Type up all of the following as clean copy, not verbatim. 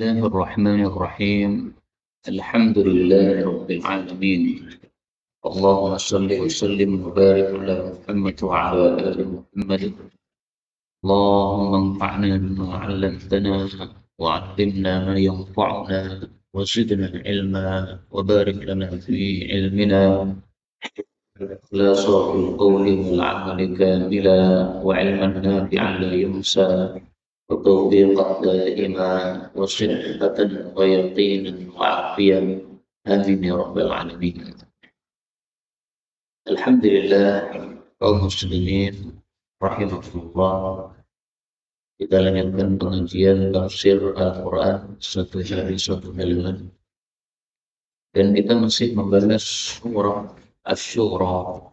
الله الرحمن الرحيم. الحمد لله رب العالمين. اللهم صل وسلم وبارك على محمد وعلى آل محمد. اللهم انفعنا بما علمتنا وعلمنا ما ينفعنا وزدنا علما وبارك لنا في علمنا إخلاصا في القول والعمل كاملا وعلما نافعا لا ينسى وتوفيقا دائما وصحة ويقينا وعافية. آمين يا رب العالمين. Alhamdulillah, kaum muslimin rahimahullah, kita lanjutkan pengajian tafsir Al-Quran satu hari satu halaman, dan kita masih membahas surah Asy-Syura,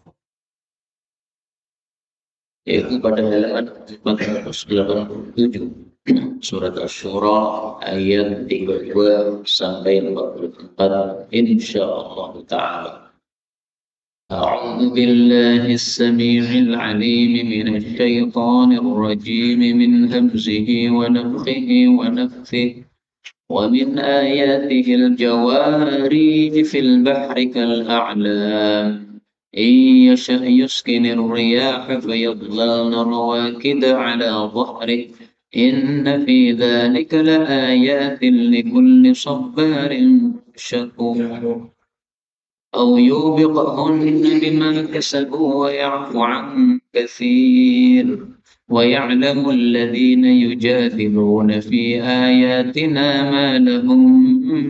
yaitu pada halaman 487. Surat Asy-Syura ayat 32 sampai 44 insyaallah ta'ala. أعوذ بالله السميع العليم من الشيطان الرجيم من همزه ونفخه ونفثه. ومن آياته الجواري في البحر كالأعلام إن يشأ يسكن الرياح فيظللن رواكد على ظهره إن في ذلك لآيات لكل صبار شكور. أو يوبقهن بما كسبوا ويعفو عن كثير ويعلم الذين يجادلون في آياتنا ما لهم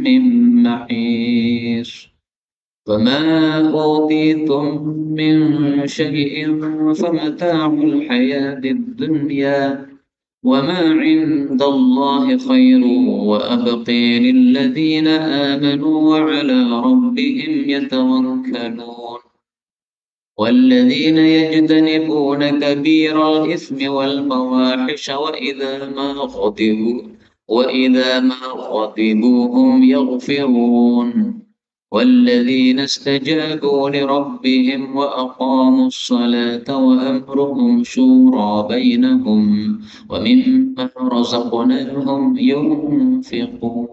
من محيص. فما أوتيتم من شيء فمتاع الحياة الدنيا وما عند الله خير وأبقي للذين آمنوا وعلى ربهم يتوكلون. والذين يجتنبون كبير الإثم والفواحش وإذا ما غضبوا هم يغفرون. والذين استجابوا لربهم وأقاموا الصلاة وأمرهم شورى بينهم ومما رزقناهم ينفقون.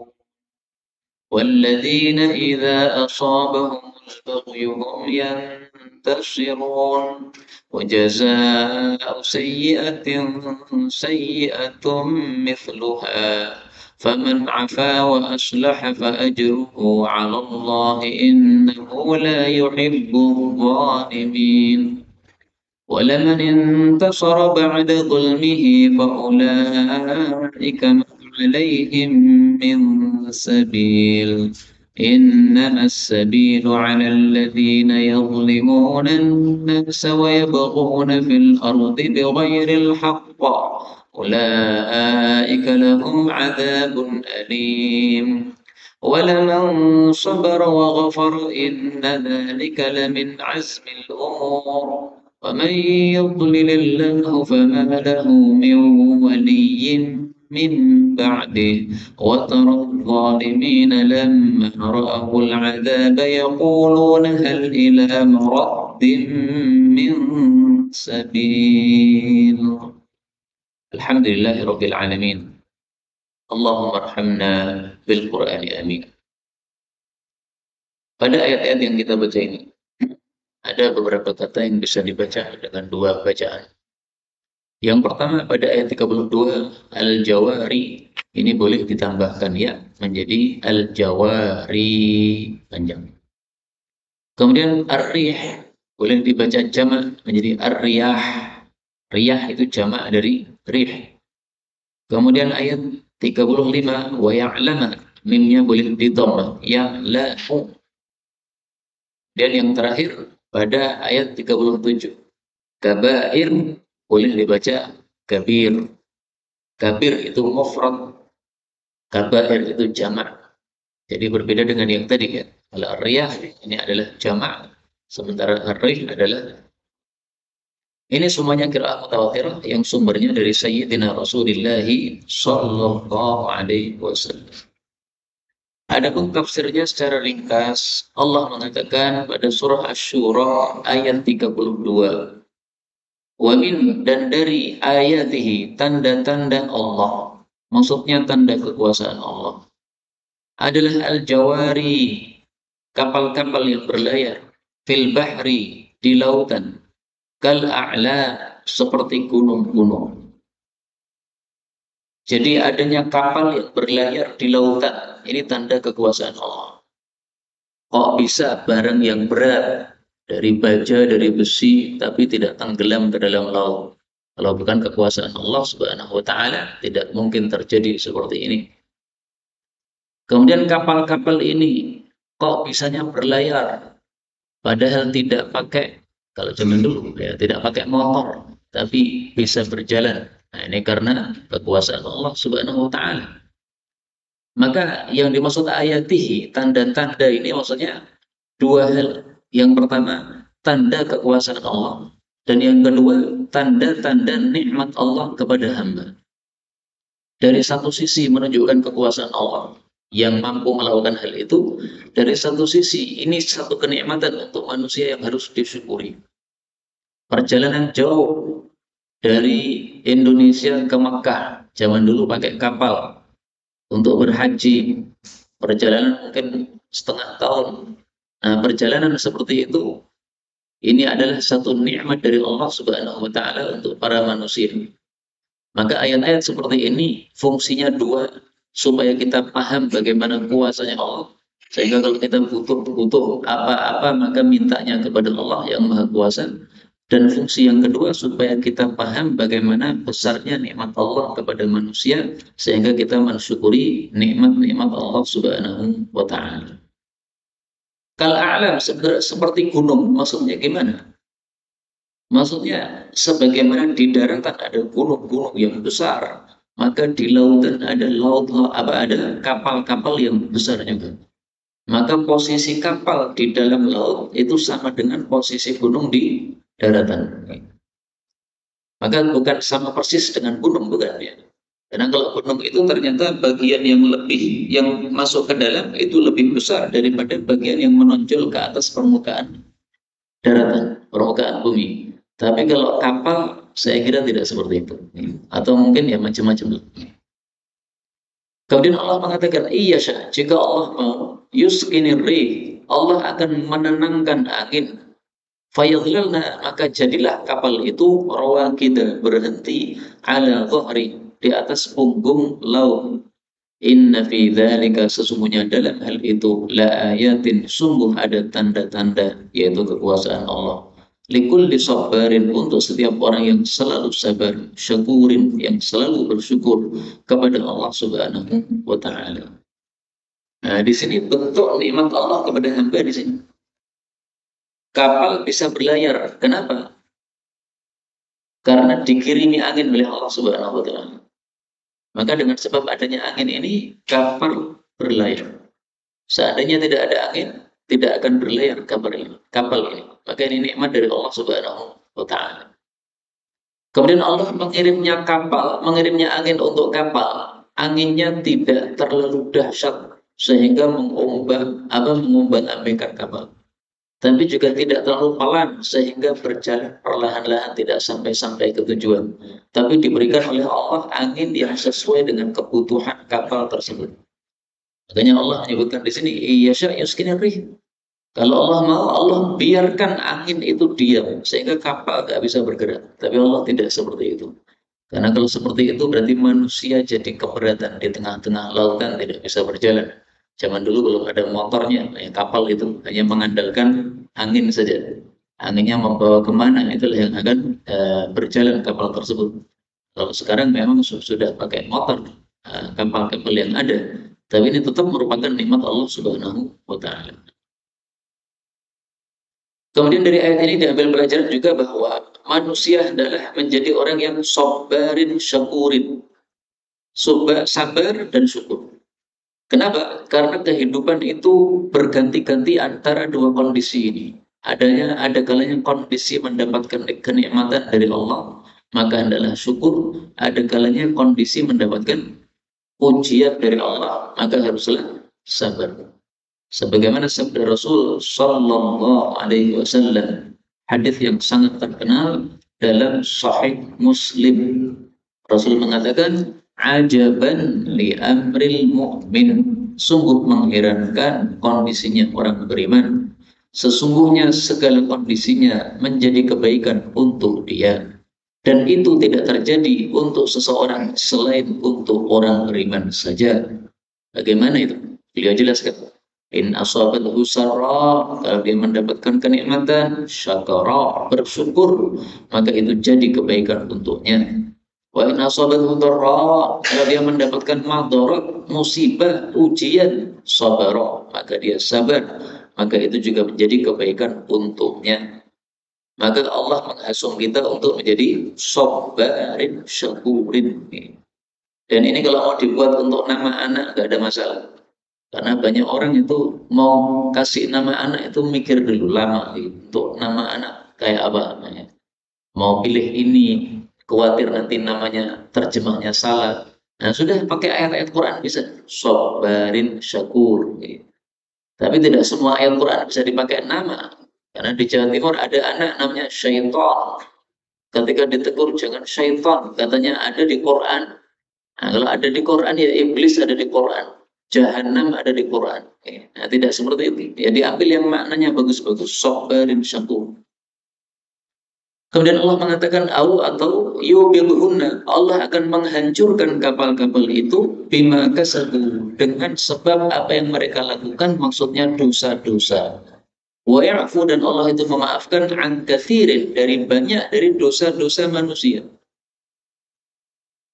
والذين إذا أصابهم البغي هم ينتصرون. وجزاء سيئة سيئة مثلها فمن عفا وأصلح فأجره على الله إنه لا يحب الظالمين. ولمن انتصر بعد ظلمه فأولئك ما عليهم من سبيل إنما السبيل على الذين يظلمون الناس ويبغون في الأرض بغير الحق أولئك لهم عذاب أليم. ولمن صبر وغفر إن ذلك لمن عزم الأمور. ومن يضلل الله فما له من ولي من بعده. وترى الظالمين لما رأوا العذاب يقولون هل إلى مرد من سبيل. Alhamdulillahi Rabbil Alamin. Allahumma arhamna bil Qur'ani amin. Pada ayat-ayat yang kita baca ini, ada beberapa kata yang bisa dibaca dengan dua bacaan. Yang pertama pada ayat 32, al-jawari, ini boleh ditambahkan ya menjadi al-jawari panjang. Kemudian ar-rih boleh dibaca jamak menjadi ar-riyah. Riyah itu jamak dari rih. Kemudian ayat 35, wa ya'lama, mimnya boleh didhammah, ya'lamu. Dan yang terakhir pada ayat 37, kabair boleh dibaca kabir. Kabir itu mufrad, kabair itu jamak. Jadi berbeda dengan yang tadi ya. Kalau ar-riyah ini adalah jamak, sementara ar-rih adalah. Ini semuanya qiraah mutawatirah yang sumbernya dari Sayyidina Rasulullah sallallahu alaihi wasallam. Adapun tafsirnya secara ringkas, Allah mengatakan pada surah Asy-Syura ayat 32. Wa min, dan dari ayatihi, tanda-tanda Allah. maksudnya tanda kekuasaan Allah, adalah al-jawari, kapal-kapal yang berlayar, fil bahri, di lautan, kal a'la, seperti gunung-gunung. Jadi adanya kapal yang berlayar di lautan, ini tanda kekuasaan Allah. Kok bisa barang yang berat, dari baja, dari besi, tapi tidak tenggelam ke dalam laut? Kalau bukan kekuasaan Allah Subhanahu wa Ta'ala, tidak mungkin terjadi seperti ini. Kemudian kapal-kapal ini kok bisanya berlayar, padahal tidak pakai, kalau zaman dulu ya, tidak pakai motor, tapi bisa berjalan. Nah, ini karena kekuasaan Allah Subhanahu wa Ta'ala. Maka yang dimaksud ayatihi, tanda-tanda ini maksudnya dua hal. Yang pertama, tanda kekuasaan Allah, dan yang kedua, tanda-tanda nikmat Allah kepada hamba. Dari satu sisi menunjukkan kekuasaan Allah yang mampu melakukan hal itu, dari satu sisi ini satu kenikmatan untuk manusia yang harus disyukuri. Perjalanan jauh dari Indonesia ke Makkah, zaman dulu pakai kapal untuk berhaji, perjalanan mungkin setengah tahun. Nah, perjalanan seperti itu, ini adalah satu nikmat dari Allah Subhanahu wa Ta'ala untuk para manusia. Maka ayat-ayat seperti ini fungsinya dua, supaya kita paham bagaimana kuasanya Allah, sehingga kalau kita butuh apa-apa maka mintanya kepada Allah yang Maha Kuasa. Dan fungsi yang kedua, supaya kita paham bagaimana besarnya nikmat Allah kepada manusia, sehingga kita mensyukuri nikmat-nikmat Allah Subhanahu wa Ta'ala. Kal a'lam, seperti gunung, maksudnya gimana? Maksudnya sebagaimana di daratan ada gunung-gunung yang besar, maka di lautan ada ada kapal-kapal yang besar juga. Maka posisi kapal di dalam laut itu sama dengan posisi gunung di daratan. Maka bukan sama persis dengan gunung, bukan ya. Karena kalau gunung itu ternyata bagian yang masuk ke dalam itu lebih besar daripada bagian yang menonjol ke atas permukaan daratan, permukaan bumi. Tapi kalau kapal, saya kira tidak seperti itu. Atau mungkin ya macam-macam. Kemudian Allah mengatakan, iya syah, jika Allah mau, yuskinir rih, Allah akan menenangkan angin. Fayadhlalna, maka jadilah kapal itu rawakida, berhenti ala dhahri, di atas punggung laut. Inna fi dzalika, sesungguhnya dalam hal itu, la ayatin, sungguh ada tanda-tanda, yaitu kekuasaan Allah. Likulli sabarin, untuk setiap orang yang selalu sabar, syakurin, yang selalu bersyukur kepada Allah Subhanahu wa Ta'ala. Nah, di sini bentuk nikmat Allah kepada hamba di sini. Kapal bisa berlayar. Kenapa? Karena dikirimi angin oleh Allah Subhanahu wa Ta'ala. Maka dengan sebab adanya angin ini, kapal berlayar. Seandainya tidak ada angin, tidak akan berlayar kapal ini. Maka ini nikmat dari Allah Subhanahu wa Ta'ala. Kemudian Allah mengirimnya angin untuk kapal. Anginnya tidak terlalu dahsyat sehingga mengombang-ambingkan kapal. Tapi juga tidak terlalu pelan sehingga berjalan perlahan-lahan tidak sampai ke tujuan. Tapi diberikan oleh Allah angin yang sesuai dengan kebutuhan kapal tersebut. Makanya Allah menyebutkan di sini, yasha yuskinir rih. Kalau Allah mau, Allah biarkan angin itu diam sehingga kapal nggak bisa bergerak. Tapi Allah tidak seperti itu. Karena kalau seperti itu berarti manusia jadi keberatan di tengah-tengah lautan, tidak bisa berjalan. Zaman dulu belum ada motornya, kapal itu hanya mengandalkan angin saja. Anginnya membawa kemana, itulah yang akan berjalan kapal tersebut. Kalau sekarang memang sudah pakai motor, kapal-kapal yang ada. Tapi ini tetap merupakan nikmat Allah Subhanahu wa Ta'ala. Kemudian dari ayat ini diambil pelajaran juga bahwa manusia adalah menjadi orang yang sabarin syakurin. Sabar dan syukur. Kenapa? Karena kehidupan itu berganti-ganti antara dua kondisi ini. Ada kalanya kondisi mendapatkan kenikmatan dari Allah, maka hendaklah syukur. Ada kalanya kondisi mendapatkan ujian dari Allah, maka haruslah sabar. Sebagaimana sabda Rasul Sallallahu Alaihi Wasallam, hadis yang sangat terkenal dalam Sahih Muslim. Rasul mengatakan, Ajaban li amril mu'min. Sungguh mengherankan kondisinya orang beriman. Sesungguhnya segala kondisinya menjadi kebaikan untuk dia. Dan itu tidak terjadi untuk seseorang selain untuk orang beriman saja. Bagaimana itu? Beliau jelaskan. In asabathu sarra, kalau dia mendapatkan kenikmatan, syakara, bersyukur, maka itu jadi kebaikan untuknya. Wa in asabathu dharra, kalau dia mendapatkan madarat, musibah, ujian, sabara, maka dia sabar, maka itu juga menjadi kebaikan untuknya. Maka Allah menghasung kita untuk menjadi sabarin syakurin. Dan ini kalau mau dibuat untuk nama anak gak ada masalah. Karena banyak orang itu mau kasih nama anak itu mikir dulu lama untuk nama anak kayak apa namanya. Mau pilih ini, khawatir nanti namanya terjemahnya salah. Nah sudah pakai ayat-ayat Quran bisa. Sabarin syakur. Tapi tidak semua ayat Quran bisa dipakai nama. Karena di Jawa Timur ada anak namanya syaitan. Ketika ditegur jangan syaitan, katanya ada di Quran. Nah, kalau ada di Quran ya iblis ada di Quran. Jahannam ada di Quran. Nah, tidak seperti itu. Ya diambil yang maknanya bagus-bagus. Sabarin syakur. Kemudian Allah mengatakan atau yubilhunna, Allah akan menghancurkan kapal-kapal itu bima kasabu, dengan sebab apa yang mereka lakukan, maksudnya dosa-dosa. Wa ya'fu, dan Allah itu memaafkan an katsirin, dari banyak dari dosa-dosa manusia.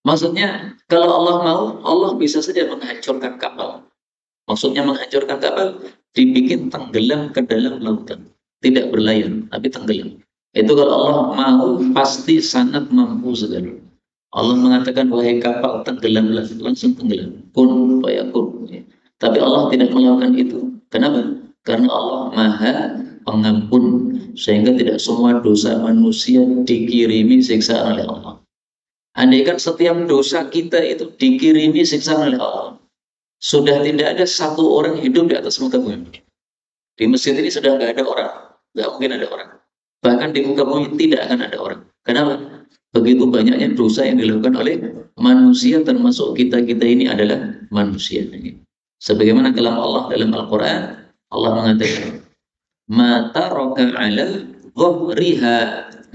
Maksudnya kalau Allah mau, Allah bisa saja menghancurkan kapal. Maksudnya menghancurkan kapal, dibikin tenggelam ke dalam lautan. Tidak berlayar, tapi tenggelam. Itu kalau Allah mau, pasti sangat mampu sekali. Allah mengatakan, wahai kapal, tenggelamlah, langsung tenggelam. Kun fayakun. Tapi Allah tidak melakukan itu. Kenapa? Karena Allah Maha Pengampun, sehingga tidak semua dosa manusia dikirimi siksaan oleh Allah. Andaikan setiap dosa kita itu dikirimi siksaan oleh Allah, sudah tidak ada satu orang hidup di atas muka bumi. Di masjid ini sudah nggak ada orang, nggak mungkin ada orang. Bahkan di muka bumi tidak akan ada orang. Kenapa? Begitu banyaknya dosa yang dilakukan oleh manusia, termasuk kita-kita ini adalah manusia. Sebagaimana kalam Allah dalam Al-Quran, Allah mengatakan, ma taraka ala dhahriha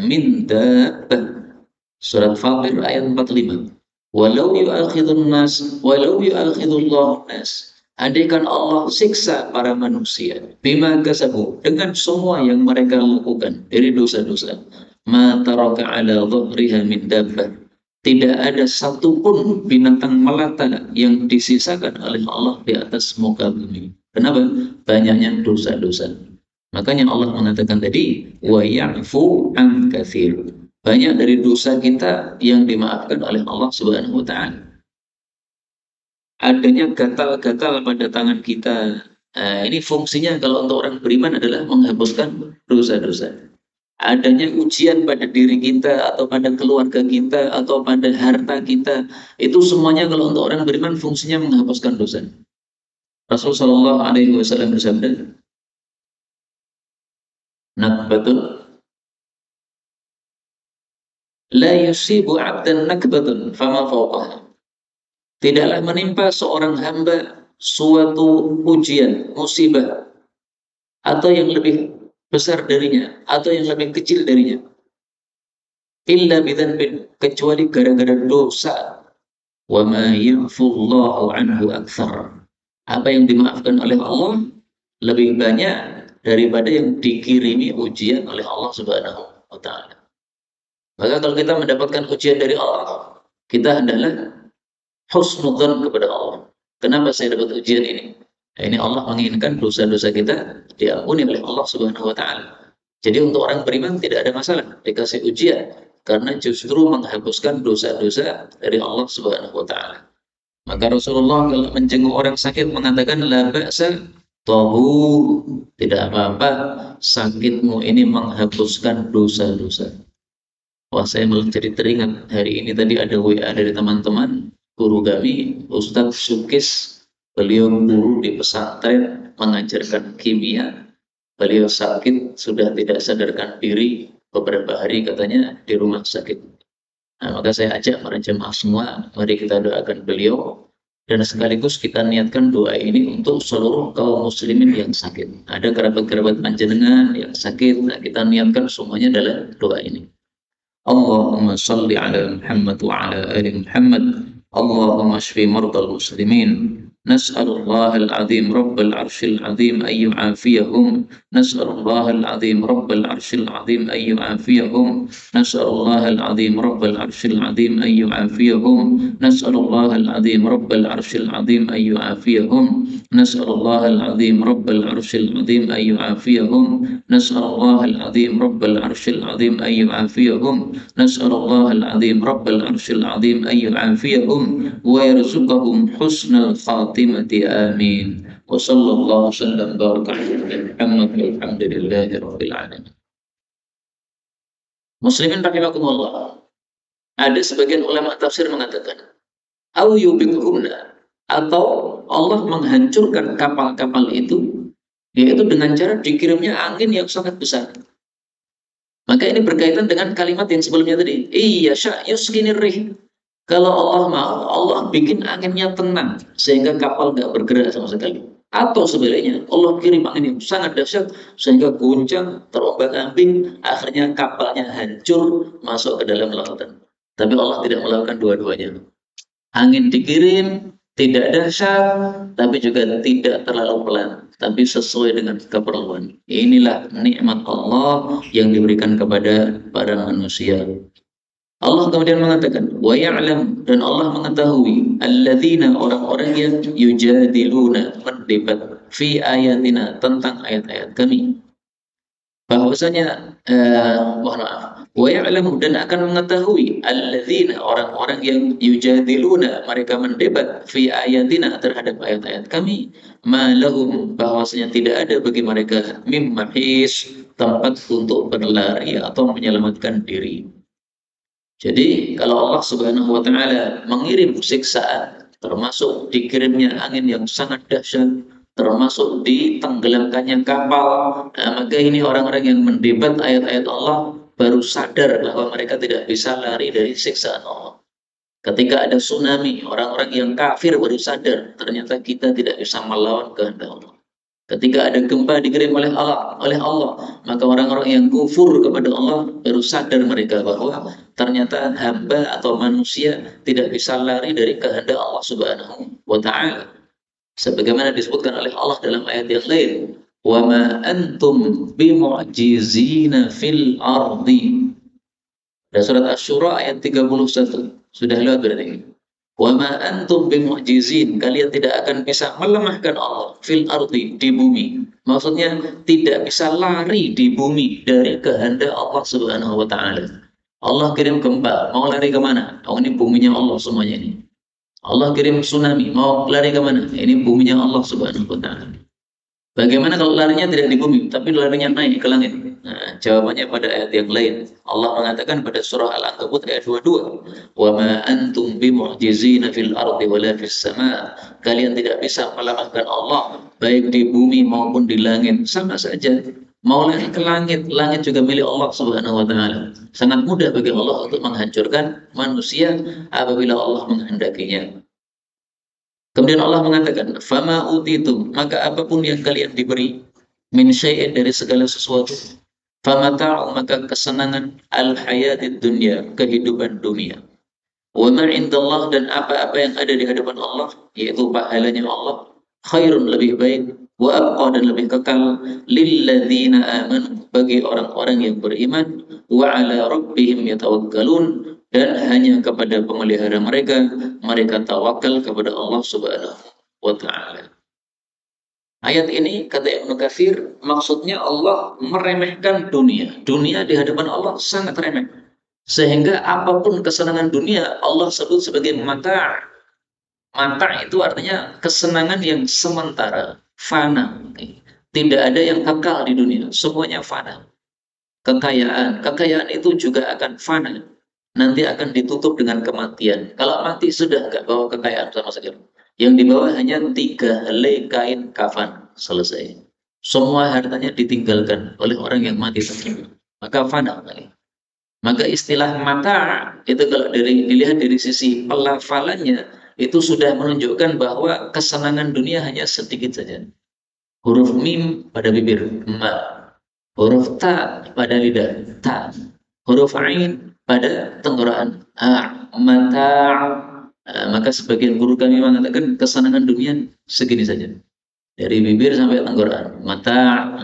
min dabbah. Surat Fatir ayat 45. Walau yu'akhidun yu'akhidullahu nas. Andaikan Allah siksa para manusia bima kasabu, dengan semua yang mereka lakukan dari dosa-dosa, ma taraka ala dhahriha min dabbah, tidak ada satupun binatang melata yang disisakan oleh Allah di atas muka bumi. Kenapa? Banyaknya dosa-dosa. Makanya Allah mengatakan tadi, wa ya'fu an katsir. Banyak dari dosa kita yang dimaafkan oleh Allah Subhanahu wa taala. Adanya gatal-gatal pada tangan kita. Nah, ini fungsinya kalau untuk orang beriman adalah menghapuskan dosa-dosa. Adanya ujian pada diri kita atau pada keluarga kita atau pada harta kita, itu semuanya kalau untuk orang beriman fungsinya menghapuskan dosa. Rasulullah Shallallahu Alaihi Wasallam bersabda, nakbatun la yusibu 'abdan nakbatun fama fawqaha. Tidaklah menimpa seorang hamba suatu ujian, musibah, atau yang lebih besar darinya, atau yang lebih kecil darinya, illa bidzanbin, kecuali gara-gara dosa. Wa ma ya'fullahu anhu aktsar. Apa yang dimaafkan oleh Allah lebih banyak daripada yang dikirimi ujian oleh Allah Subhanahu wa taala. Maka kalau kita mendapatkan ujian dari Allah, kita hendaklah husnudzan kepada Allah. Kenapa saya dapat ujian ini? Nah, ini Allah menginginkan dosa-dosa kita diampuni oleh Allah Subhanahu wa taala. Jadi untuk orang beriman tidak ada masalah dikasih ujian, karena justru menghapuskan dosa-dosa dari Allah Subhanahu wa taala. Maka Rasulullah kalau menjenguk orang sakit mengatakan, la ba'sa tahu, tidak apa-apa, sakitmu ini menghapuskan dosa-dosa. Wah, saya malah jadi teringat hari ini tadi ada WA dari teman-teman guru kami, Ustadz Sukis. Beliau guru di pesantren mengajarkan kimia. Beliau sakit, sudah tidak sadarkan diri beberapa hari katanya di rumah sakit. Nah, maka saya ajak para jemaah semua, mari kita doakan beliau dan sekaligus kita niatkan doa ini untuk seluruh kaum muslimin yang sakit. Ada kerabat-kerabat panjenengan yang sakit, nah kita niatkan semuanya dalam doa ini. Allahumma salli ala Muhammad wa ala ali Muhammad. Allahumma shfi mardal muslimin. نسأل الله العظيم رب العرش العظيم أن يعافيهم نسأل الله العظيم رب العرش العظيم أن يعافيهم نسأل الله العظيم رب العرش العظيم أن يعافيهم نسأل الله العظيم رب العرش العظيم أن يعافيهم نسأل الله العظيم رب العرش العظيم أن يعافيهم نسأل الله العظيم رب العرش العظيم أن يعافيهم نسأل الله العظيم رب العرش العظيم أن يعافيهم ويرزقهم حسن الخاتمة آمين وصلى الله وسلم بارك على محمد والحمد لله رب العالمين. Muslimin rahimakumullah. Ada sebagian ulama tafsir mengatakan, au yubikhunna, atau Allah menghancurkan kapal-kapal itu, yaitu dengan cara dikirimnya angin yang sangat besar. Maka ini berkaitan dengan kalimat yang sebelumnya tadi. Iya sya yuskinir rih. Kalau Allah mau, Allah bikin anginnya tenang sehingga kapal nggak bergerak sama sekali. Atau sebaliknya, Allah kirim angin yang sangat dahsyat sehingga goncang, terombang-ambing, akhirnya kapalnya hancur masuk ke dalam lautan. Tapi Allah tidak melakukan dua-duanya. Angin dikirim tidak dahsyat, tapi juga tidak terlalu pelan, tapi sesuai dengan keperluan. Inilah nikmat Allah yang diberikan kepada para manusia. Allah kemudian mengatakan, wa ya'lam, dan Allah mengetahui alladzina, orang-orang yang yujadiluna, mendebat fi ayatina, tentang ayat-ayat kami. Bahwasanya mohon maaf, wa ya'lamu, dan akan mengetahui alladzina, orang-orang yang yujadiluna, mereka mendebat fi ayatina, terhadap ayat-ayat kami, ma lahum, bahwasanya tidak ada bagi mereka mim mahis, tempat untuk berlari atau menyelamatkan diri. Jadi kalau Allah Subhanahu wa taala mengirim siksaan, termasuk dikirimnya angin yang sangat dahsyat, termasuk ditenggelamkannya kapal, nah, maka ini orang-orang yang mendebat ayat-ayat Allah baru sadar bahwa mereka tidak bisa lari dari siksaan Allah. Ketika ada tsunami, orang-orang yang kafir baru sadar ternyata kita tidak bisa melawan kehendak Allah. Ketika ada gempa dikirim oleh Allah, maka orang-orang yang kufur kepada Allah baru sadar mereka bahwa ternyata hamba atau manusia tidak bisa lari dari kehendak Allah Subhanahu wa taala. Sebagaimana disebutkan oleh Allah dalam ayat yang lain, "Wa ma antum bimu'jizina fil ardi." Dan surat Asy-Syura ayat 31. Sudah lewat berarti. Wa ma antum bimu'jizin, kalian tidak akan bisa melemahkan Allah fil ardi, di bumi. Maksudnya tidak bisa lari di bumi dari kehendak Allah Subhanahu wa taala. Allah kirim gempa, mau lari kemana? Oh, ini buminya Allah semuanya ini. Allah kirim tsunami, mau lari kemana? Ini buminya Allah Subhanahu wa taala. Bagaimana kalau larinya tidak di bumi, tapi larinya naik ke langit? Nah, jawabannya pada ayat yang lain. Allah mengatakan pada surah Al-Ankabut ayat 22, "Wa ma antum bimu'jizina fil ardi wala fis sama." Kalian tidak bisa melemahkan Allah baik di bumi maupun di langit, sama saja. Mau lari ke langit, langit juga milik Allah Subhanahu wa taala. Sangat mudah bagi Allah untuk menghancurkan manusia apabila Allah menghendakinya. Kemudian Allah mengatakan, "Fama utitum," maka apapun yang kalian diberi, min syai'in, dari segala sesuatu, famata'u, maka kesenangan, al hayatid dunya, kehidupan dunia. Wa ma indallah, dan apa-apa yang ada di hadapan Allah, yaitu pahalanya Allah, khairun, lebih baik, wa abqa, dan lebih kekal, lilladzina amanu, bagi orang-orang yang beriman, wa ala rabbihim yatawakkalun, dan hanya kepada pemelihara mereka, mereka tawakal kepada Allah Subhanahu wa taala. Ayat ini, kata Ibnu Katsir, maksudnya Allah meremehkan dunia. Dunia di hadapan Allah sangat remeh. Sehingga apapun kesenangan dunia Allah sebut sebagai mata'. Mata' itu artinya kesenangan yang sementara, fana. Tidak ada yang kekal di dunia, semuanya fana. Kekayaan itu juga akan fana. Nanti akan ditutup dengan kematian. Kalau mati sudah nggak bawa kekayaan sama sekali. Yang dibawa hanya 3 helai kain kafan, selesai. Semua hartanya ditinggalkan oleh orang yang mati tersebut. Maka fana. Maka istilah mata itu kalau dilihat dari sisi pelafalannya itu sudah menunjukkan bahwa kesenangan dunia hanya sedikit saja. Huruf mim pada bibir, ma. Huruf ta pada lidah, ta. Huruf ain pada tenggorokan, a. Mata. Maka sebagian guru kami mengatakan kesenangan dunia segini saja. Dari bibir sampai tenggorokan, mata.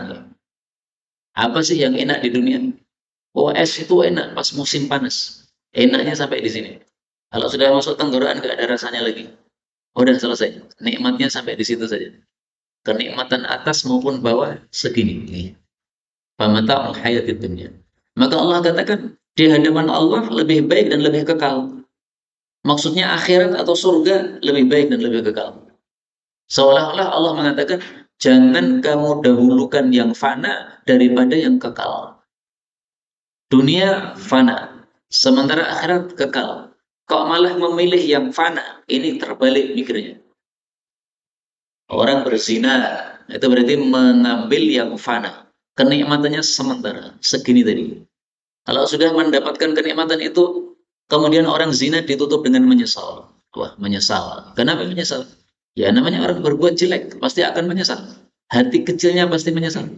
Apa sih yang enak di dunia? Oh, es itu enak pas musim panas. Enaknya sampai di sini. Kalau sudah masuk tenggorokan nggak ada rasanya lagi. Udah selesai. Nikmatnya sampai di situ saja. Kenikmatan atas maupun bawah segini. Pamata hayat dunia. Maka Allah katakan di hadapan Allah lebih baik dan lebih kekal. Maksudnya akhirat atau surga lebih baik dan lebih kekal. Seolah-olah Allah mengatakan jangan kamu dahulukan yang fana daripada yang kekal. Dunia fana, sementara akhirat kekal. Kok malah memilih yang fana? Ini terbalik mikirnya. Orang berzina, itu berarti mengambil yang fana. Kenikmatannya sementara, segini tadi. Kalau sudah mendapatkan kenikmatan itu, kemudian orang zina ditutup dengan menyesal. Wah, menyesal. Kenapa menyesal? Ya namanya orang berbuat jelek, pasti akan menyesal. Hati kecilnya pasti menyesal.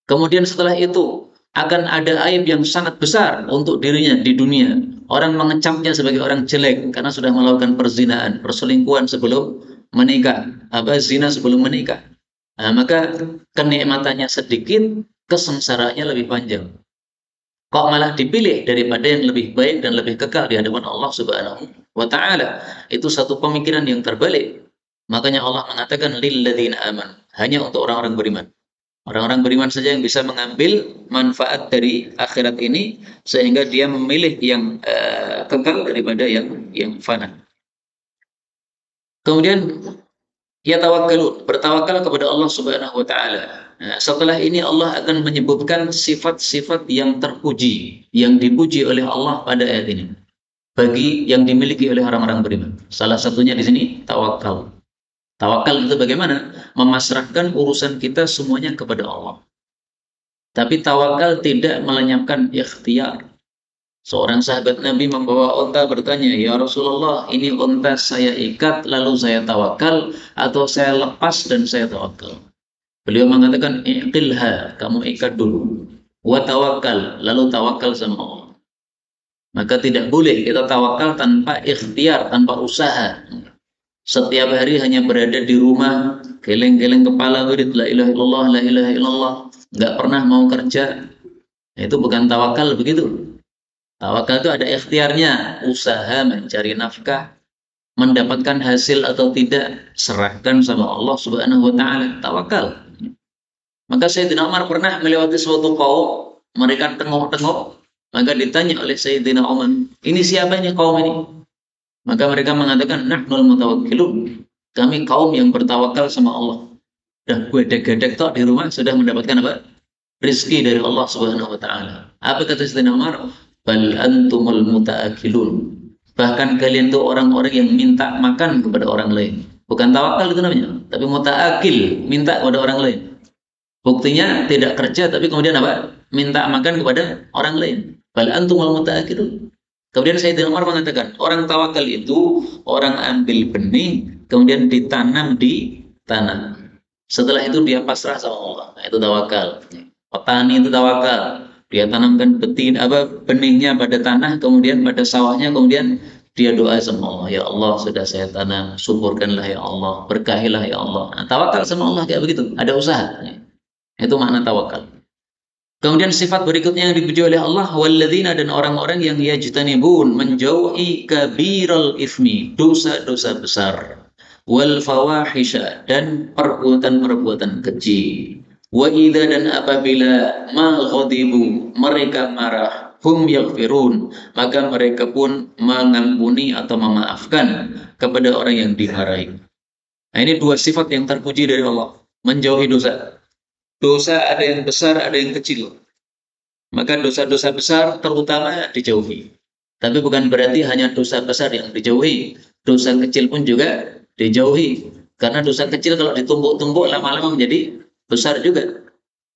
Kemudian setelah itu, akan ada aib yang sangat besar untuk dirinya di dunia. Orang mengecapnya sebagai orang jelek karena sudah melakukan perzinaan, perselingkuhan sebelum menikah, zina sebelum menikah. Nah, maka kenikmatannya sedikit, kesengsaraannya lebih panjang. Kok malah dipilih daripada yang lebih baik dan lebih kekal di hadapan Allah Subhanahu wa taala. Itu satu pemikiran yang terbalik. Makanya Allah mengatakan lilladzina aman, hanya untuk orang-orang beriman. Orang-orang beriman saja yang bisa mengambil manfaat dari akhirat ini sehingga dia memilih yang kekal daripada yang fana. Kemudian ya tawakkalun, bertawakal kepada Allah Subhanahu wa taala. Nah, setelah ini Allah akan menyebutkan sifat-sifat yang terpuji, yang dipuji oleh Allah pada ayat ini. Bagi yang dimiliki oleh orang-orang beriman. Salah satunya di sini tawakal. Tawakal itu bagaimana? Memasrahkan urusan kita semuanya kepada Allah. Tapi tawakal tidak melenyapkan ikhtiar. Seorang sahabat Nabi membawa unta bertanya, "Ya Rasulullah, ini unta saya ikat lalu saya tawakal atau saya lepas dan saya tawakal?" Beliau mengatakan, "Iqilha, kamu ikat dulu. Wa tawakal, lalu tawakal sama Allah." Maka tidak boleh kita tawakal tanpa ikhtiar, tanpa usaha. Setiap hari hanya berada di rumah, geleng-geleng kepala wirid la ilaha illallah, la ilaha illallah, nggak pernah mau kerja. Itu bukan tawakal begitu. Tawakal itu ada ikhtiarnya, usaha mencari nafkah, mendapatkan hasil atau tidak, serahkan sama Allah Subhanahu wa taala, tawakal. Maka Sayyidina Umar pernah melewati suatu kaum, mereka tengok-tengok, maka ditanya oleh Sayyidina Umar, "Ini siapa ini kaum ini?" Maka mereka mengatakan, "Nahnul mutawakkilun." Kami kaum yang bertawakal sama Allah. Dah gedek-gedek tok di rumah sudah mendapatkan apa? Rizki dari Allah Subhanahu wa taala. Apa kata Sayyidina Umar? Bal antumul muta'akilun. Bahkan kalian tuh orang-orang yang minta makan kepada orang lain. Bukan tawakal itu namanya, tapi muta'akil, minta kepada orang lain. Buktinya tidak kerja tapi kemudian apa? Minta makan kepada orang lain. Bal antumul muta'akilun. Kemudian Sayyidina Umar mengatakan, orang tawakal itu orang ambil benih kemudian ditanam di tanah. Setelah itu dia pasrah sama Allah. Nah, itu tawakal. Petani itu tawakal. Dia tanamkan benihnya pada tanah, kemudian pada sawahnya, kemudian dia doa sama Allah, "Ya Allah, sudah saya tanam, suburkanlah ya Allah, berkahilah ya Allah." Nah, tawakal sama Allah kayak begitu, ada usaha. Itu makna tawakal. Kemudian sifat berikutnya yang dipuji oleh Allah, walladzina, dan orang-orang yang yajtanibun, menjauhi kabiral ismi, dosa-dosa besar, wal fawahisha, dan perbuatan-perbuatan keji. Wa idza, dan apabila ma ghadibu, mereka marah, hum yaghfirun, maka mereka pun mengampuni atau memaafkan kepada orang yang dimarahi. Nah, ini dua sifat yang terpuji dari Allah, menjauhi dosa. Dosa ada yang besar, ada yang kecil. Maka dosa-dosa besar terutama dijauhi. Tapi bukan berarti hanya dosa besar yang dijauhi. Dosa kecil pun juga dijauhi. Karena dosa kecil kalau ditumpuk-tumpuk lama-lama menjadi besar juga.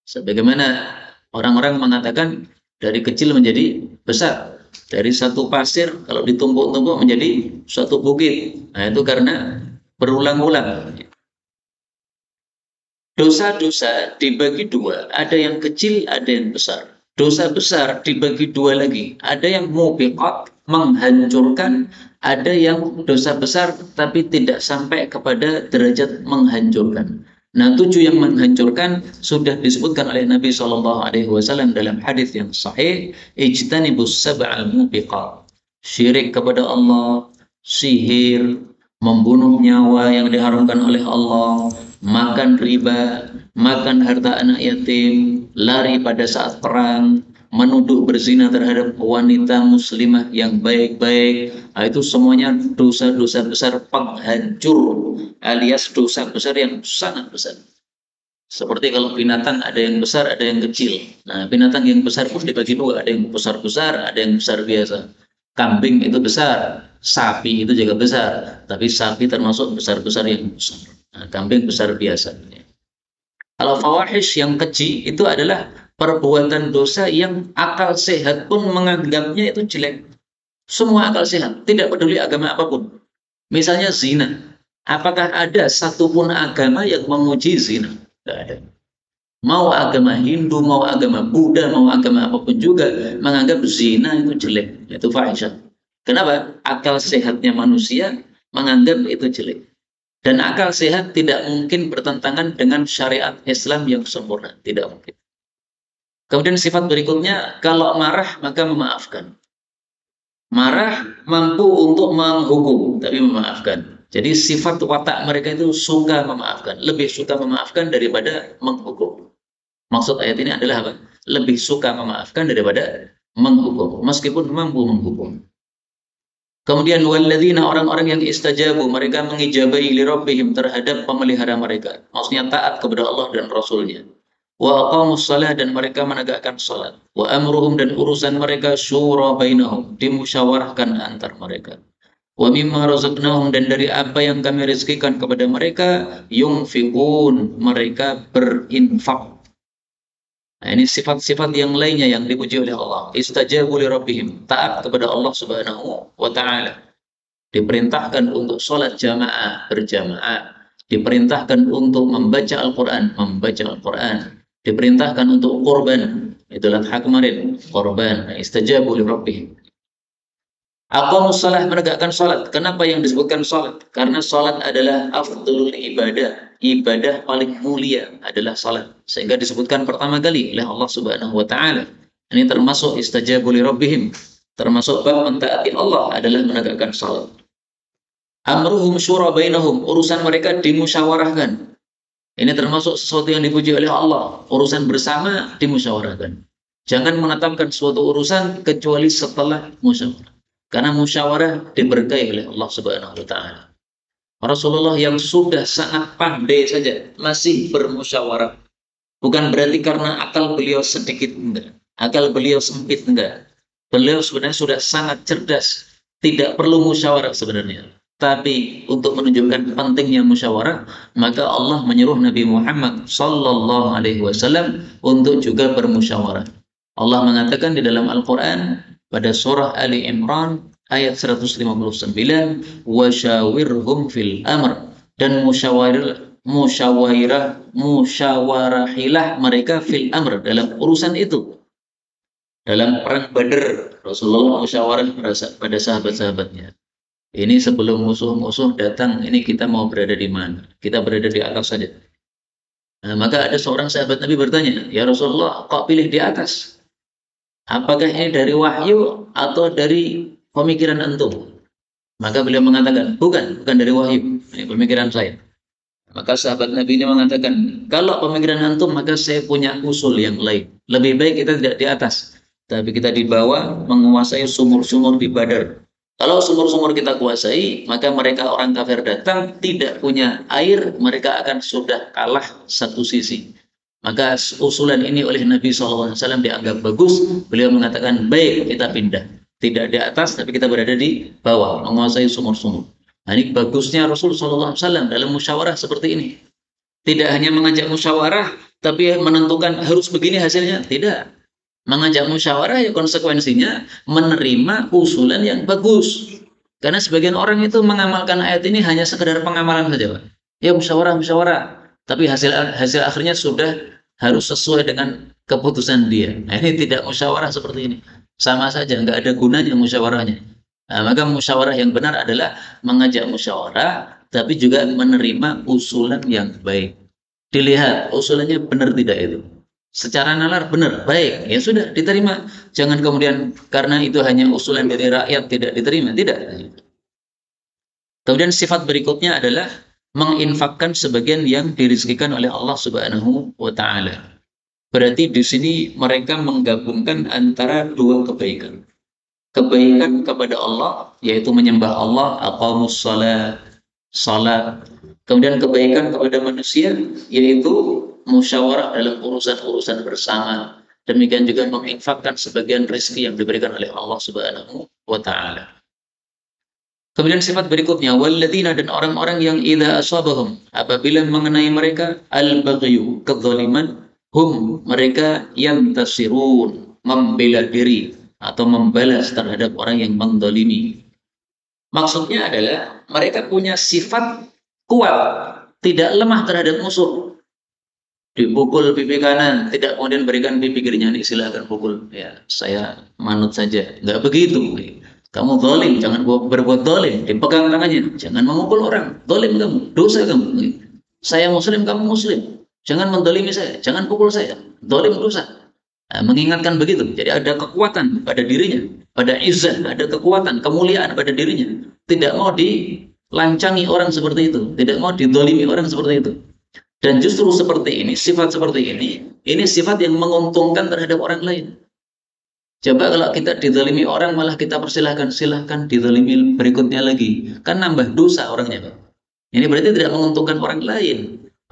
Sebagaimana orang-orang mengatakan Dari kecil menjadi besar. Dari satu pasir kalau ditumpuk-tumpuk menjadi suatu bukit. Nah, itu karena berulang-ulang. Dosa-dosa dibagi dua, ada yang kecil, ada yang besar. Dosa besar dibagi dua lagi, ada yang mubiqat, menghancurkan, ada yang dosa besar tapi tidak sampai kepada derajat menghancurkan. Nah, tujuh yang menghancurkan sudah disebutkan oleh Nabi Shallallahu Alaihi Wasallam dalam hadis yang sahih, ijtanibus sab'al mubiqat. Syirik kepada Allah, sihir, membunuh nyawa yang diharamkan oleh Allah, makan riba, makan harta anak yatim, lari pada saat perang, menuduh berzina terhadap wanita muslimah yang baik-baik. Nah, itu semuanya dosa-dosa besar penghancur, alias dosa besar yang sangat besar. Seperti kalau binatang ada yang besar, ada yang kecil. Nah, binatang yang besar pun dibagi dua, ada yang besar-besar, ada yang besar biasa. Kambing itu besar, sapi itu juga besar, tapi sapi termasuk besar-besar yang besar. Nah, kambing besar biasa. Kalau fawahish yang keji itu adalah perbuatan dosa yang akal sehat pun menganggapnya itu jelek. Semua akal sehat, tidak peduli agama apapun. Misalnya zina. Apakah ada satupun agama yang memuji zina? Tidak ada. Mau agama Hindu, mau agama Buddha, mau agama apapun juga menganggap zina itu jelek, itu fahisyah. Kenapa? Akal sehatnya manusia menganggap itu jelek. Dan akal sehat tidak mungkin bertentangan dengan syariat Islam yang sempurna. Tidak mungkin. Kemudian sifat berikutnya, kalau marah maka memaafkan. Marah mampu untuk menghukum, tapi memaafkan. Jadi sifat watak mereka itu suka memaafkan. Lebih suka memaafkan daripada menghukum. Maksud ayat ini adalah apa? Lebih suka memaafkan daripada menghukum. Meskipun mampu menghukum. Kemudian walladzina, orang-orang yang istajabu, mereka mengijabahi li rabbihim, terhadap pemelihara mereka. Maksudnya taat kepada Allah dan Rasulnya. Wa aqamus shalah, dan mereka menegakkan salat. Wa amruhum, dan urusan mereka syura bainahum, dimusyawarahkan antar mereka. Wa mimma razaqnahum, dan dari apa yang kami rezekikan kepada mereka, yunfiqun, mereka berinfak. Nah, ini sifat-sifat yang lainnya yang dipuji oleh Allah. Istajabu li rabbihim, taat kepada Allah Subhanahu wa taala. Diperintahkan untuk sholat jamaah, berjamaah. Diperintahkan untuk membaca Al-Quran, membaca Al-Quran. Diperintahkan untuk korban, itulah hak kemarin, korban. Istajabu li rabbihim. Aqamus shalah, menegakkan salat. Kenapa yang disebutkan salat? Karena salat adalah afdalul ibadah. Ibadah paling mulia adalah salat. Sehingga disebutkan pertama kali oleh Allah Subhanahu wa taala. Ini termasuk istajabu li rabbihim. Termasuk bab mentaati Allah adalah menegakkan salat. Amruhum syura bainahum, urusan mereka dimusyawarahkan. Ini termasuk sesuatu yang dipuji oleh Allah. Urusan bersama dimusyawarahkan. Jangan menetapkan suatu urusan kecuali setelah musyawarah. Karena musyawarah diberkahi oleh Allah Subhanahu wa taala. Rasulullah yang sudah sangat pandai saja masih bermusyawarah. Bukan berarti karena akal beliau sedikit, enggak. Akal beliau sempit, enggak. Beliau sebenarnya sudah sangat cerdas. Tidak perlu musyawarah sebenarnya. Tapi untuk menunjukkan pentingnya musyawarah, maka Allah menyuruh Nabi Muhammad sallallahu alaihi wasallam untuk juga bermusyawarah. Allah mengatakan di dalam Al-Qur'an pada surah Ali Imran ayat 159, wasyawirhum fil amr, dan musyawarahilah mereka fil amr, dalam urusan itu. Dalam perang Badar, Rasulullah musyawarah pada sahabat-sahabatnya. Ini sebelum musuh-musuh datang, ini kita mau berada di mana? Kita berada di atas saja. Nah, maka ada seorang sahabat Nabi bertanya, ya Rasulullah, kok pilih di atas? Apakah ini dari wahyu atau dari pemikiran antum? Maka beliau mengatakan, bukan dari wahyu, ini pemikiran saya. Maka sahabat Nabi ini mengatakan, kalau pemikiran antum, maka saya punya usul yang lain. Lebih baik kita tidak di atas, tapi kita di bawah menguasai sumur-sumur di Badar. Kalau sumur-sumur kita kuasai, maka mereka orang kafir datang tidak punya air, mereka akan sudah kalah satu sisi. Maka usulan ini oleh Nabi SAW dianggap bagus. Beliau mengatakan, baik, kita pindah. Tidak di atas, tapi kita berada di bawah, menguasai sumur-sumur. Nah, ini bagusnya Rasulullah SAW dalam musyawarah seperti ini. Tidak hanya mengajak musyawarah, tapi menentukan harus begini hasilnya. Tidak. Mengajak musyawarah ya konsekuensinya menerima usulan yang bagus. Karena sebagian orang itu mengamalkan ayat ini hanya sekedar pengamalan saja, Pak. Ya musyawarah, musyawarah. Tapi hasil hasil akhirnya sudah harus sesuai dengan keputusan dia. Nah, ini tidak musyawarah seperti ini. Sama saja, nggak ada gunanya musyawarahnya. Nah, maka musyawarah yang benar adalah mengajak musyawarah, tapi juga menerima usulan yang baik. Dilihat usulannya benar tidak itu. Secara nalar benar, baik, ya sudah diterima. Jangan kemudian karena itu hanya usulan dari rakyat tidak diterima, tidak. Kemudian sifat berikutnya adalah menginfakkan sebagian yang dirizkikan oleh Allah Subhanahu wa taala. Berarti di sini mereka menggabungkan antara dua kebaikan. Kebaikan kepada Allah yaitu menyembah Allah, aqamus shalah, salat. Kemudian kebaikan kepada manusia yaitu musyawarah dalam urusan-urusan bersama. Demikian juga menginfakkan sebagian rezeki yang diberikan oleh Allah Subhanahu wa taala. Kemudian sifat berikutnya, walladzina, dan orang-orang yang idza asabahum, apabila mengenai mereka al-baghyu, kezaliman, hum, mereka yang tasirun, membela diri atau membalas terhadap orang yang mendolimi. Maksudnya adalah mereka punya sifat kuat, tidak lemah terhadap musuh. Dipukul pipi kanan, tidak kemudian berikan pipi kirinya, nih silakan pukul. Ya, saya manut saja. Nggak begitu. Kamu zalim, jangan berbuat zalim. Dipegang tangannya, jangan memukul orang. Zalim kamu, dosa kamu. Saya muslim, kamu muslim. Jangan mendolimi saya, jangan pukul saya. Zalim dosa. Nah, mengingatkan begitu. Jadi ada kekuatan pada dirinya, pada izzah, ada kekuatan, kemuliaan pada dirinya. Tidak mau dilancangi orang seperti itu, tidak mau didolimi orang seperti itu. Dan justru seperti ini, sifat seperti ini sifat yang menguntungkan terhadap orang lain. Coba kalau kita didolimi orang, malah kita persilahkan, silahkan didolimi berikutnya lagi. Kan nambah dosa orangnya, Pak. Ini berarti tidak menguntungkan orang lain.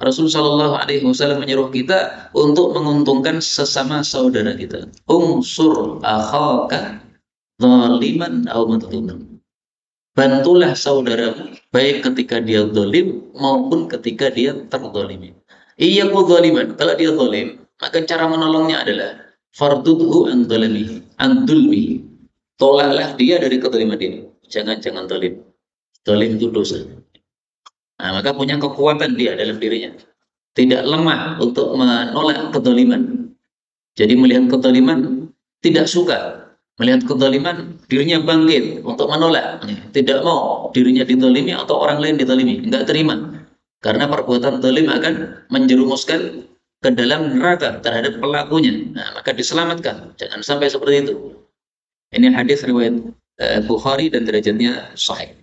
Rasulullah Shallallahu Alaihi Wasallam menyuruh kita untuk menguntungkan sesama saudara kita. Unsur akhaka zaliman aw madluman. Bantulah saudaramu baik ketika dia zalim maupun ketika dia terzalimi. Iya zaliman, kalau dia zalim, maka cara menolongnya adalah fardudhu an zalimihi, an dulmihi. Tolaklah dia dari kezaliman dia. Jangan zalim. Zalim itu dosa. Nah, maka punya kekuatan dia dalam dirinya. Tidak lemah untuk menolak kezaliman. Jadi melihat kezaliman tidak suka. Melihat kezaliman, dirinya bangkit untuk menolak. Tidak mau dirinya dizalimi atau orang lain dizalimi. Enggak terima. Karena perbuatan zalim akan menjerumuskan ke dalam neraka terhadap pelakunya. Nah, maka diselamatkan. Jangan sampai seperti itu. Ini hadis riwayat Bukhari dan derajatnya sahih.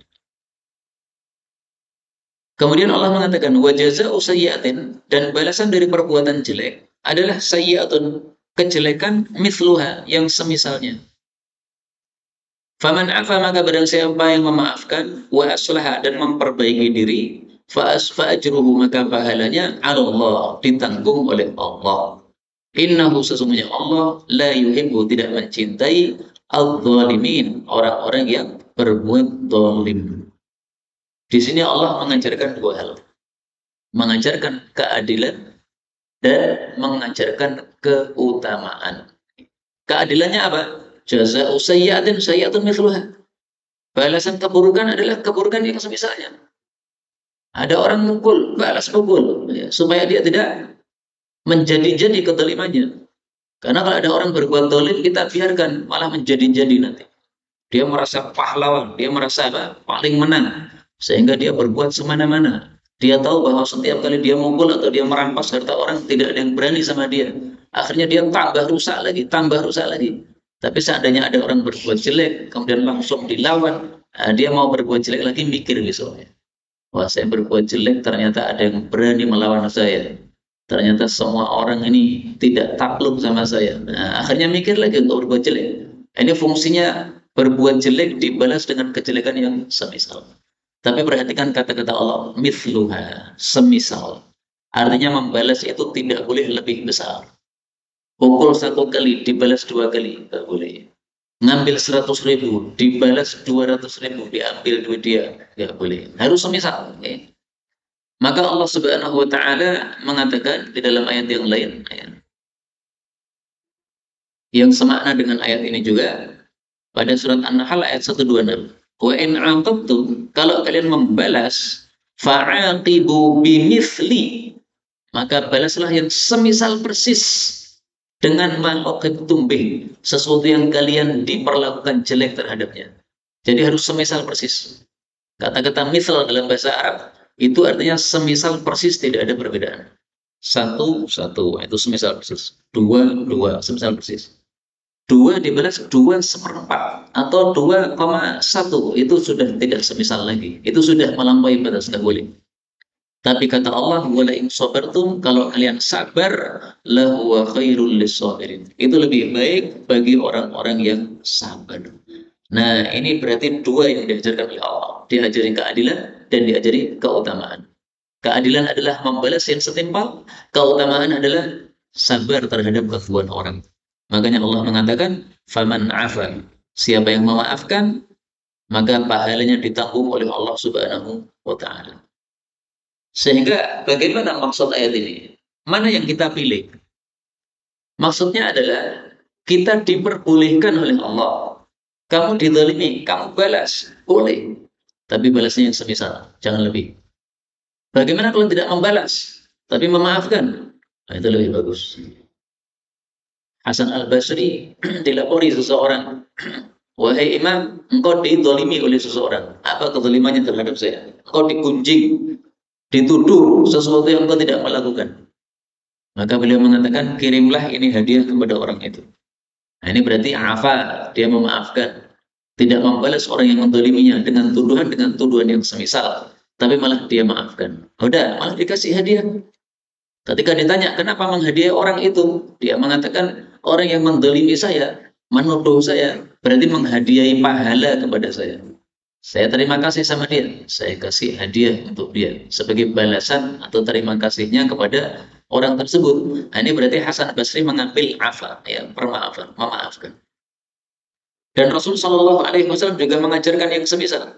Kemudian Allah mengatakan wajaza'u sayyi'atin, dan balasan dari perbuatan jelek adalah sayyi'atun, kejelekan mithluha, yang semisalnya. Faman afa, maka barang siapa yang memaafkan, wa aslaha, dan memperbaiki diri, fa ajruhu, maka pahalanya Allah, ditanggung oleh Allah. Innahu, sesungguhnya Allah, la yuhibbu, tidak mencintai al-zalimin, orang-orang yang berbuat zalim. Di sini Allah mengajarkan dua hal. Mengajarkan keadilan dan mengajarkan keutamaan. Keadilannya apa? Jaza'u sayyi'atin sayyi'atun mithluha. Balasan keburukan adalah keburukan yang semisalnya. Ada orang mukul, balas mukul, ya, supaya dia tidak menjadi-jadi kezalimannya. Karena kalau ada orang berbuat zalim, kita biarkan, malah menjadi-jadi nanti. Dia merasa pahlawan, dia merasa apa? Paling menang, sehingga dia berbuat semena-mana. Dia tahu bahwa setiap kali dia mukul atau dia merampas harta orang, tidak ada yang berani sama dia. Akhirnya dia tambah rusak lagi, tambah rusak lagi. Tapi seandainya ada orang berbuat jelek, kemudian langsung dilawan, dia mau berbuat jelek lagi, mikir besoknya. Wah, saya berbuat jelek, ternyata ada yang berani melawan saya. Ternyata semua orang ini tidak takluk sama saya. Nah, akhirnya mikir lagi untuk berbuat jelek. Ini fungsinya berbuat jelek dibalas dengan kejelekan yang semisal. Tapi perhatikan kata-kata Allah, mithluha, semisal. Artinya membalas itu tidak boleh lebih besar. Pukul 1 kali dibalas 2 kali, tidak boleh. Ngambil 100.000 dibalas 200.000, diambil duit dia, tidak boleh. Harus semisal. Okay? Maka Allah Subhanahu wa taala mengatakan di dalam ayat yang lain, Yang semakna dengan ayat ini juga pada surat An-Nahl ayat 126. Wa in 'aqabtum, kalau kalian membalas, fa'aqibu bimithli, maka balaslah yang semisal persis dengan ma'uqibtum bih, sesuatu yang kalian diperlakukan jelek terhadapnya. Jadi harus semisal persis. Kata-kata misal dalam bahasa Arab itu artinya semisal persis, tidak ada perbedaan. Satu, satu, itu semisal persis. Dua, dua, semisal persis. Dua dibalas 2/4 atau 2,1 itu sudah tidak semisal lagi. Itu sudah melampaui batas, tidak boleh. Tapi kata Allah, wala in sabartum, kalau kalian sabar, lahuwa khairul lisabirin. Itu lebih baik bagi orang-orang yang sabar. Nah, ini berarti dua yang diajarkan oleh Allah. Diajari keadilan dan diajari keutamaan. Keadilan adalah membalas yang setimpal, keutamaan adalah sabar terhadap kelakuan orang. Makanya Allah mengatakan, faman afa, siapa yang memaafkan, maka pahalanya ditanggung oleh Allah Subhanahu wa taala. Sehingga bagaimana maksud ayat ini? Mana yang kita pilih? Maksudnya adalah kita diperbolehkan oleh Allah. Kamu dizalimi, kamu balas, boleh. Tapi balasnya yang semisal, jangan lebih. Bagaimana kalau tidak membalas, tapi memaafkan? Nah, itu lebih bagus. Hasan al-Basri dilapori seseorang, wahai imam, engkau dizalimi oleh seseorang. Apa kezalimannya terhadap saya? Engkau digunjing, dituduh sesuatu yang engkau tidak melakukan. Maka beliau mengatakan, kirimlah ini hadiah kepada orang itu. Nah, ini berarti afa, dia memaafkan. Tidak membalas orang yang menzaliminya dengan tuduhan yang semisal. Tapi malah dia maafkan. Udah, malah dikasih hadiah. Ketika ditanya, kenapa menghadiahi orang itu? Dia mengatakan, orang yang menzalimi saya, menuduh saya, berarti menghadiahi pahala kepada saya. Saya terima kasih sama dia. Saya kasih hadiah untuk dia sebagai balasan atau terima kasihnya kepada orang tersebut. Nah, ini berarti Hasan Basri mengambil afa, ya, permaafan, memaafkan. Dan Rasul Shallallahu Alaihi Wasallam juga mengajarkan yang semisal.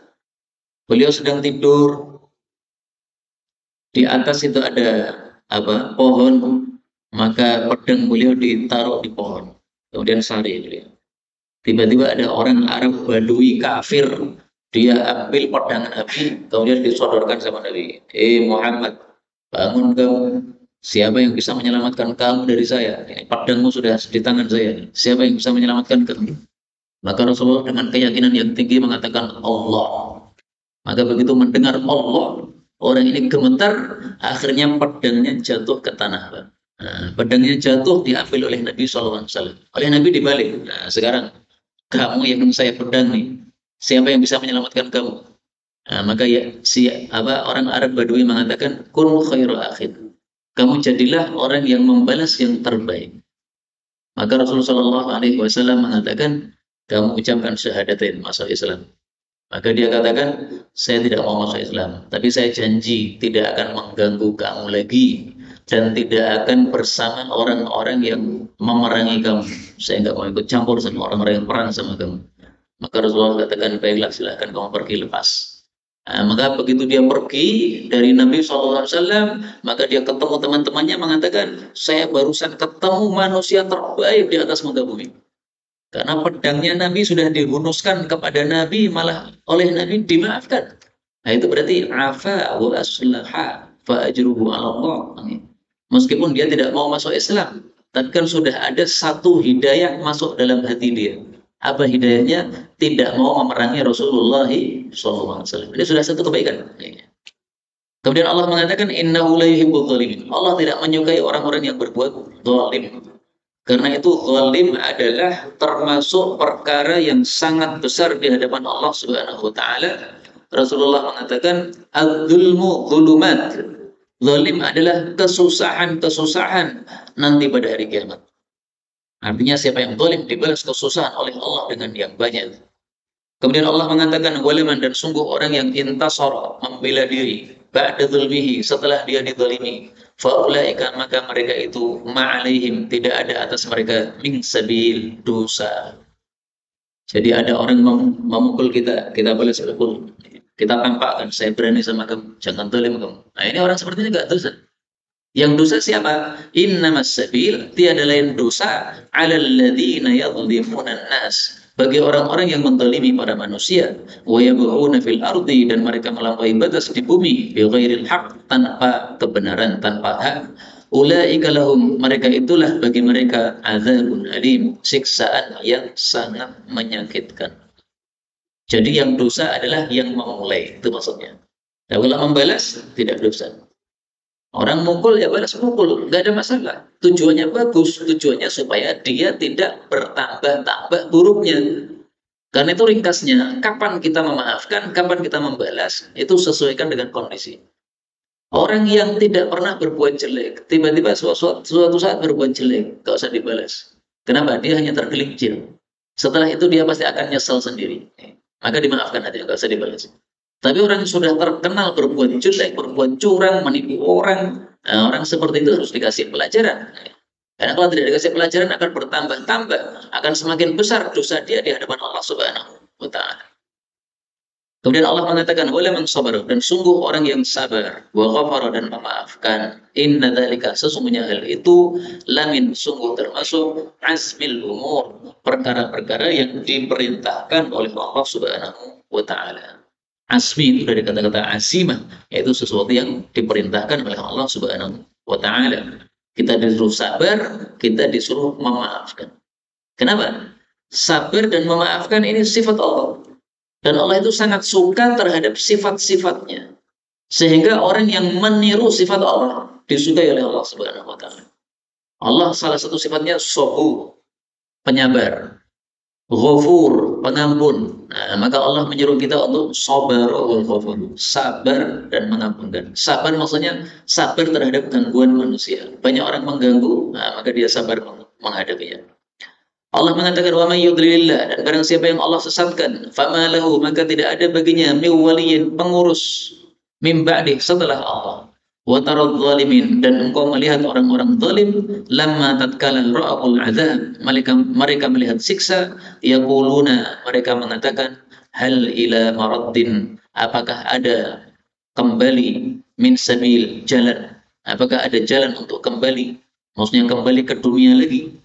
Beliau sedang tidur, di atas itu ada pohon, maka pedang beliau ditaruh di pohon. Kemudian sari beliau. Tiba-tiba ada orang Arab Badui kafir, dia ambil pedang Nabi, kemudian disodorkan sama Nabi. Muhammad, bangun kamu. Siapa yang bisa menyelamatkan kamu dari saya? Ini pedangmu sudah di tangan saya. Siapa yang bisa menyelamatkan kamu? Maka Rasulullah dengan keyakinan yang tinggi mengatakan Allah. Maka begitu mendengar Allah, orang ini gemetar, akhirnya pedangnya jatuh ke tanah. Nah, pedangnya jatuh diambil oleh Nabi SAW. Oleh Nabi dibalik. Nah, sekarang kamu yang saya pedang nih, siapa yang bisa menyelamatkan kamu? Nah, maka ya orang Arab Badui mengatakan kun khairu akhir. Kamu jadilah orang yang membalas yang terbaik. Maka Rasulullah SAW mengatakan, kamu ucapkan syahadatain, masuk Islam. Maka dia katakan, saya tidak mau masuk Islam, tapi saya janji tidak akan mengganggu kamu lagi dan tidak akan bersama orang-orang yang memerangi kamu. Saya nggak mau ikut campur sama orang-orang yang perang sama kamu. Maka Rasulullah katakan, baiklah, silahkan kamu pergi, lepas. Nah, maka begitu dia pergi dari Nabi SAW, maka dia ketemu teman-temannya mengatakan, saya barusan ketemu manusia terbaik di atas muka bumi. Karena pedangnya Nabi sudah dihunuskan kepada Nabi, malah oleh Nabi dimaafkan. Nah, itu berarti afa wa aslaha fa ajruhu 'ala Allah. Meskipun dia tidak mau masuk Islam, tapi kan sudah ada satu hidayah masuk dalam hati dia. Apa hidayahnya? Tidak mau memerangi Rasulullah SAW. Ini sudah satu kebaikan. Kemudian Allah mengatakan, innahu la yuhibbul zalimin. Allah tidak menyukai orang-orang yang berbuat zalim. Karena itu zalim adalah termasuk perkara yang sangat besar di hadapan Allah Subhanahu wa taala. Rasulullah mengatakan, "Adzulmu dzulumat." Zalim adalah kesusahan-kesusahan nanti pada hari kiamat. Artinya siapa yang zalim dibalas kesusahan oleh Allah dengan yang banyak. Kemudian Allah mengatakan, "Walaman," dan sungguh orang yang intasara, membela diri ba'da dzulmihi, setelah dia dizalimi. Faulaika, maka mereka itu ma'alaihim, tidak ada atas mereka min sabil, dosa. Jadi ada orang memukul kita balas pukul. Kita tampakkan, saya berani sama kamu, jangan zalim kamu. Nah, ini orang seperti ini enggak dosa. Yang dosa siapa? Innamas sabil, tiada lain dosa, 'alal ladzina yadhlimuna nas. Bagi orang-orang yang menzalimi para manusia, wa yabghuna fil ardi, dan mereka melampaui batas di bumi, bighairil haq, tanpa kebenaran, tanpa hak. Ulaika lahum, mereka itulah bagi mereka adzabun alim, siksaan yang sangat menyakitkan. Jadi yang dosa adalah yang memulai, itu maksudnya. Nah, kalau membalas tidak dosa. Orang mukul ya balas mukul, nggak ada masalah. Tujuannya bagus, tujuannya supaya dia tidak bertambah-tambah buruknya. Karena itu ringkasnya, kapan kita memaafkan, kapan kita membalas, itu sesuaikan dengan kondisi. Orang yang tidak pernah berbuat jelek, tiba-tiba suatu saat berbuat jelek, nggak usah dibalas. Kenapa? Dia hanya tergelincir. Setelah itu dia pasti akan nyesel sendiri. Maka dimaafkan aja, nggak usah dibalas. Tapi orang yang sudah terkenal berbuat jelek, berbuat curang, menipu orang, nah, orang seperti itu harus dikasih pelajaran. Karena kalau tidak dikasih pelajaran akan bertambah-tambah, akan semakin besar dosa dia di hadapan Allah Subhanahu wa Ta'ala. Kemudian Allah mengatakan, "Wala man sabar," dan sungguh orang yang sabar, wa ghafara, dan memaafkan. Inna dzalika, sesungguhnya hal itu, lamin, sungguh termasuk azmil umur, perkara-perkara yang diperintahkan oleh Allah Subhanahu wa Ta'ala. Asmi itu dari kata-kata asimah, yaitu sesuatu yang diperintahkan oleh Allah Subhanahu wa Ta'ala. Kita disuruh sabar, kita disuruh memaafkan. Kenapa? Sabar dan memaafkan ini sifat Allah. Dan Allah itu sangat suka terhadap sifat-sifatnya. Sehingga orang yang meniru sifat Allah disukai oleh Allah Subhanahu wa Ta'ala. Allah salah satu sifatnya sabur, penyabar. Ghafur, pengampun. Nah, maka Allah menyuruh kita untuk sabar wal ghafur, sabar dan mengampunkan. Sabar maksudnya sabar terhadap gangguan manusia. Banyak orang mengganggu, nah, maka dia sabar menghadapinya. Allah mengatakan, wa may yudlilillah, dan barang siapa yang Allah sesatkan, fama lahu, maka tidak ada baginya min waliyin, pengurus, min ba'dih, setelah Allah. Wa tarad zalimin, dan engkau melihat orang-orang zalim, lamma tatkala ra'ul azab, mereka melihat siksa, yaquluna, mereka mengatakan, hal ila maraddin, apakah ada kembali, min sabil, jalan, apakah ada jalan untuk kembali, maksudnya kembali ke dunia lagi.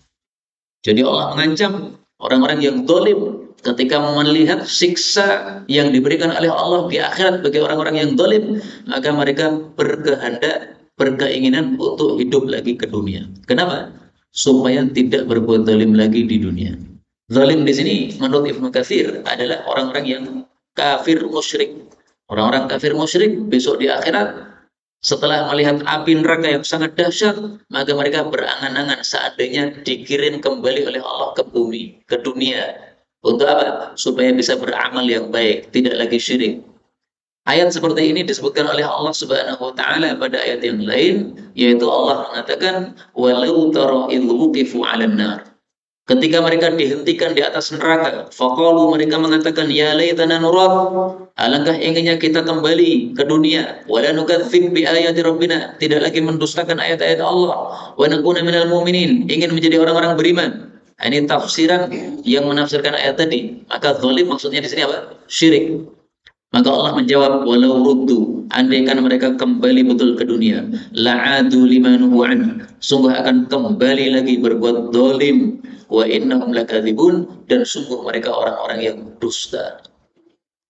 Jadi Allah mengancam orang-orang yang zalim ketika melihat siksa yang diberikan oleh Allah di akhirat bagi orang-orang yang zalim, maka mereka berkehendak, berkeinginan untuk hidup lagi ke dunia. Kenapa? Supaya tidak berbuat zalim lagi di dunia. Zalim di sini menurut Ibnu Katsir adalah orang-orang yang kafir musyrik. Orang-orang kafir musyrik besok di akhirat, setelah melihat api neraka yang sangat dahsyat, maka mereka berangan-angan seandainya dikirim kembali oleh Allah ke bumi, ke dunia. Untuk apa? Supaya bisa beramal yang baik, tidak lagi syirik. Ayat seperti ini disebutkan oleh Allah Subhanahu wa Ta'ala pada ayat yang lain, yaitu Allah mengatakan, "Walau tara idh wuqifu 'alan nar." Ketika mereka dihentikan di atas neraka, faqalu, mereka mengatakan, ya laitana nurad, alangkah inginnya kita kembali ke dunia, wala nukadzib bi ayati rabbina, tidak lagi mendustakan ayat-ayat Allah, wa nakuna minal mu'minin, ingin menjadi orang-orang beriman. Ini tafsiran yang menafsirkan ayat tadi. Maka zalim maksudnya di sini apa? Syirik. Maka Allah menjawab, walau ruddu, andaikan mereka kembali betul ke dunia, la'adu limanuhu an, sungguh akan kembali lagi berbuat zalim, wa innahum lakadzibun, dan sungguh mereka orang-orang yang dusta.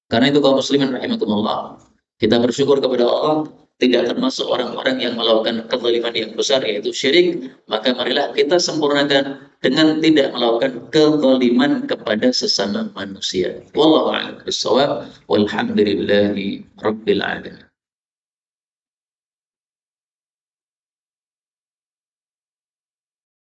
Karena itu kaum muslimin rahimakumullah, kita bersyukur kepada Allah tidak termasuk orang-orang yang melakukan kezaliman yang besar, yaitu syirik. Maka marilah kita sempurnakan dengan tidak melakukan kezaliman kepada sesama manusia. Wallahu a'lam bishawab, walhamdulillahi rabbil alamin.